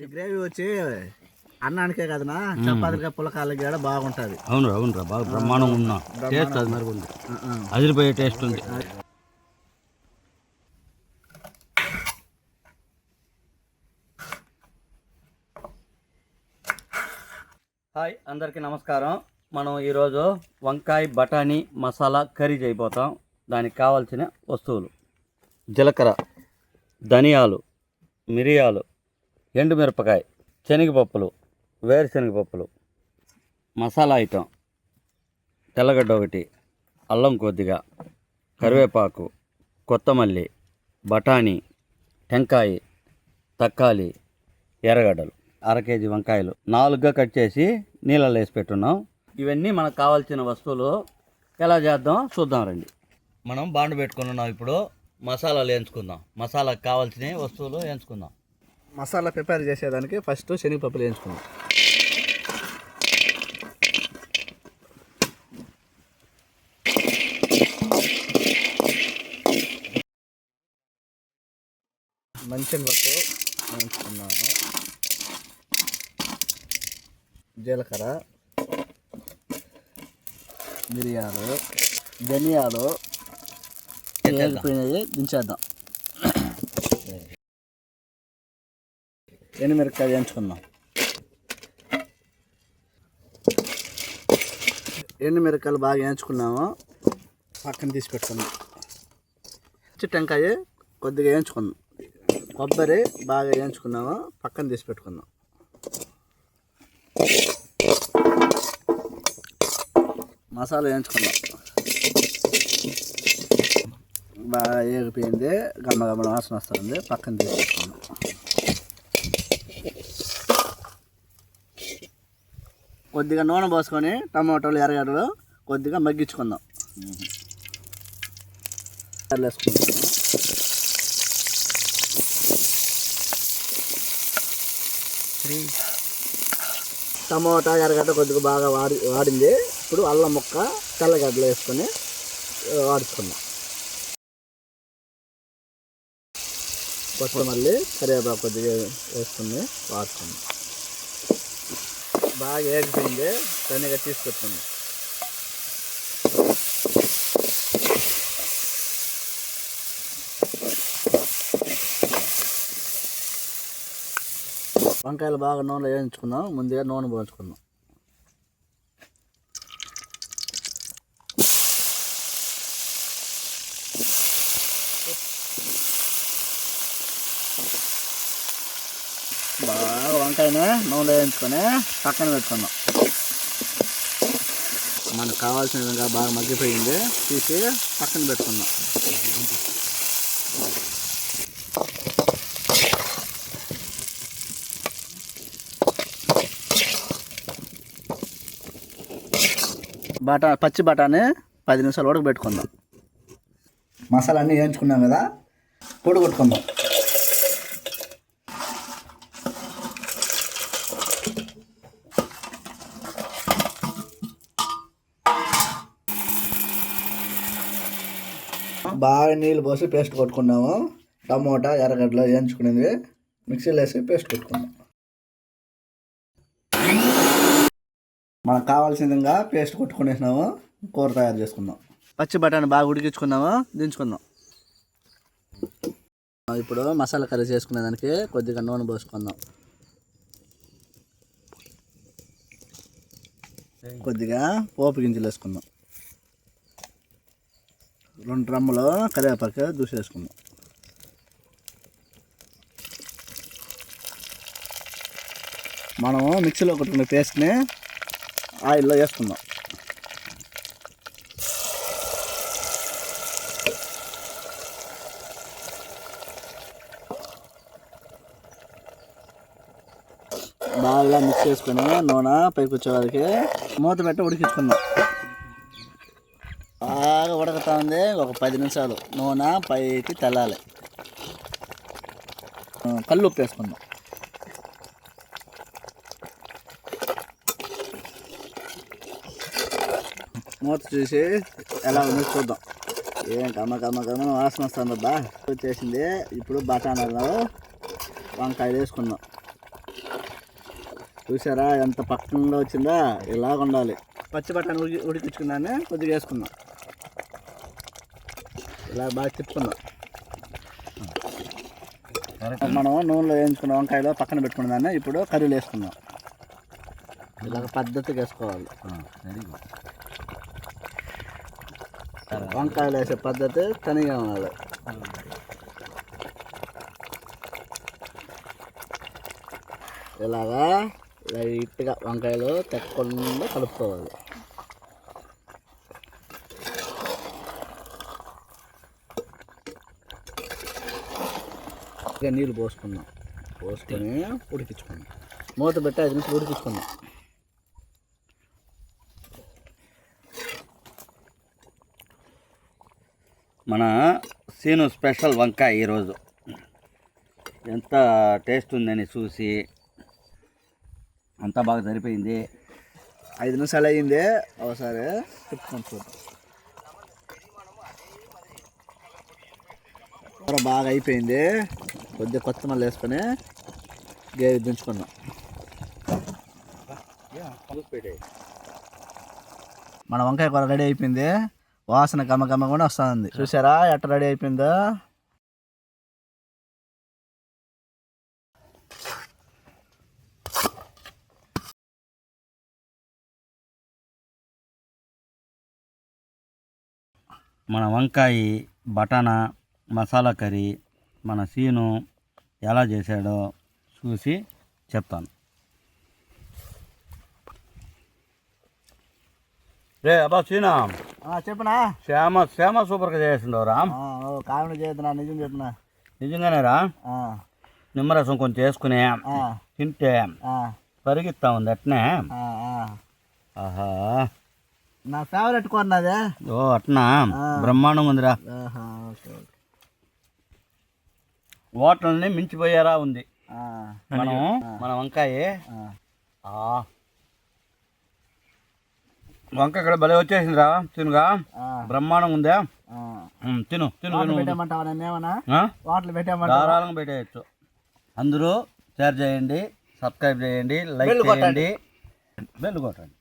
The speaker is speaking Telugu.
ఈ గ్రేవీ వచ్చి అన్నానికే కదనా చపాతీగా పులకాలకి కూడా బాగుంటుంది. అవును అవునురా, బాగా బ్రహ్మాండంగా ఉన్నా టేస్ట్ అది మరి ఉంది, అదిరిపోయే టేస్ట్ ఉంది. హాయ్, అందరికీ నమస్కారం. మనం ఈరోజు వంకాయ బఠానీ మసాలా కర్రీ చేయబోతాం. దానికి కావాల్సిన వస్తువులు: జీలకర్ర, ధనియాలు, మిరియాలు, ఎండుమిరపకాయ, శనగపప్పులు, వేరుశనగపప్పులు, మసాలా ఐటెం తెల్లగడ్డ ఒకటి, అల్లం కొద్దిగా, కరివేపాకు, కొత్తమల్లి, బఠానీ, టెంకాయ, తక్కాలి, ఎర్రగడ్డలు, 1/2 కేజీ వంకాయలు 4గా కట్ చేసి నీళ్ళలో వేసి పెట్టున్నాం. ఇవన్నీ మనకు కావాల్సిన వస్తువులు. ఎలా చేద్దాం చూద్దాం రండి. మనం బాండు పెట్టుకున్నాం. ఇప్పుడు మసాలాలు వేయించుకుందాం. మసాలాకు కావాల్సిన వస్తువులు వేయించుకుందాం. మసాలా ప్రిపేర్ చేసేదానికి ఫస్ట్ శనగపప్పులు వేయించుకుందాం. మంచినపప్పు వేయించుకున్నాము. జీలకర్ర, మిరియాలు, ధనియాలు వేగిపోయినవి దించేద్దాం. ఎండుమిరపకాయ వేయించుకుందాం. ఎండుమిరపకాయలు బాగా వేయించుకున్నాము, పక్కన తీసి పెట్టుకున్నాం. టెంకాయ కొద్దిగా వేయించుకుందాం. కొబ్బరి బాగా వేయించుకున్నాము, పక్కన తీసి పెట్టుకుందాం. మసాలా వేయించుకుందాం. బాగా వేగిపోయింది, గమ్మగమ్మల వాసన వస్తుంది, పక్కన తీసి పెట్టుకుందాం. కొద్దిగా నూనె పోసుకొని టమాటోలు, ఎర్రగడ్డలు కొద్దిగా మగ్గించుకుందాం. వేసుకుందాం. టమోటా, ఎర్రగడ్డ కొద్దిగా బాగా వాడింది. ఇప్పుడు అల్లం ముక్క, తెల్లగడ్డలు వేసుకొని వాడుచుకుందాం. కొత్తమల్లి, కరివేపాకు కొద్దిగా వేసుకుని వాడుకుందాం. బాగా వేగిపోయింది, తనిగా తీసుకొచ్చుకుందాం. వంకాయలు బాగా నూనెలో వేయించుకుందాం. ముందుగా నూనె పోయించుకుందాం. బాగా వంకాయని నూనెలో వేయించుకొని పక్కన పెట్టుకుందాం. మనకు కావాల్సిన విధంగా బాగా మగ్గిపోయింది, తీసి పక్కన పెట్టుకుందాం. పచ్చి బఠానీ 10 నిమిషాలు ఉడకబెట్టుకుందాం. మసాలా అన్నీ వేయించుకున్నాం కదా, పొడి కొట్టుకుందాం. బాగా నీళ్ళు పోసి పేస్ట్ కొట్టుకున్నాము. టమోటా, ఎర్రగడ్డలు వేయించుకునేది మిక్సీలో వేసి పేస్ట్ కొట్టుకుందాం. మనకు కావాల్సిన విధంగా పేస్ట్ కొట్టుకునేసినాము. కూర తయారు చేసుకుందాం. పచ్చి బఠానీ బాగా ఉడికించుకున్నాము, దించుకుందాం. ఇప్పుడు మసాలా కర్రీ చేసుకునే దానికి కొద్దిగా నూనె పోసుకుందాం. కొద్దిగా పోపు గింజలు వేసుకుందాం. 2 డ్రమ్ములు కరివేపాకు దూసేసుకుందాం. మనము మిక్సీలో కొట్టుకునే పేస్ట్ని ఆయిల్లో వేసుకుందాం. బాగా మిక్స్ చేసుకుని నూనె పైకి వచ్చే వారికి మూత పెట్టి ఉడికించుకుందాం. బాగా ఉడకతా ఉంది, ఒక 10 నిమిషాలు నూనె పైకి తెల్లాలి. కళ్ళు ఉప్పు వేసుకుందాం. మూత చూసి ఎలా ఉందో చూద్దాం. ఏం కమ్మ వాసన వస్తుంది. వచ్చేసింది. ఇప్పుడు బఠానీలు, వంకాయలు వేసుకుందాం. చూసారా ఎంత పక్కగా వచ్చిందా? ఇలాగ ఉండాలి. పచ్చి బఠానీ ఉడికించుకున్నాను, కొద్దిగా వేసుకుందాం. ఇలా బాగా తిప్పుకుందాం. మనం నూనెలో వేయించుకున్న వంకాయలో పక్కన పెట్టుకున్నదాన్ని ఇప్పుడు కర్రీలు వేసుకుందాం. ఇలాగ పద్ధతిగా వేసుకోవాలి. వంకాయలు వేసే పద్ధతి తనిగా ఉండాలి. ఇలాగా లైట్గా వంకాయలు తెక్కకుండా కలుపుకోవాలి. ఇక నీళ్ళు పోసుకుని ఉడికించుకున్నాం. మూత పెట్టి 5 నిమిషాలు ఉడికించుకున్నాం. మన సీను స్పెషల్ వంకాయ ఈరోజు ఎంత టేస్ట్ ఉందని చూసి అంతా బాగా సరిపోయింది. 5 నిమిషాలు అయ్యింది. ఒకసారి తిప్పుకొని చూద్దాం. కూర బాగా అయిపోయింది. కొద్దిగా కొత్తిమీర వేసుకొని గేవి దించుకున్నాం. మన వంకాయ కూర రెడీ అయిపోయింది. వాసన గమ్మ కూడా వస్తుంది. చూసారా ఎట్ట రెడీ అయిపోయిందో? మన వంకాయ బటానా మసాలా కర్రీ మన సీను ఎలా చేశాడో చూసి చెప్తాను. రే అబ్బా సీనా, చెప్పనా? శ్యామ సూపర్గా చేసిండవురా. కామెడీ చేస్తున్నా, నిజం చెప్పినా. నిజంగానేరా. నిమ్మరసం కొంచెం వేసుకుని తింటే పరిగెత్తా ఉంది అట్నే. ఆహా, నా ఫేవరెట్ కొన్నదే. ఓ అట్నా, బ్రహ్మాండంగా ఉందిరా. హోటల్ని మించిపోయారా ఉంది మన వంకాయ. వంకాయ ఇక్కడ భలే వచ్చేసిందిరా తినుగా, బ్రహ్మాండంగా ఉందా. తిను ధారాళంగా పెట్టేయచ్చు. అందరూ షేర్ చేయండి, సబ్స్క్రైబ్ చేయండి, లైక్ చేయండి, బెల్ కొట్టండి.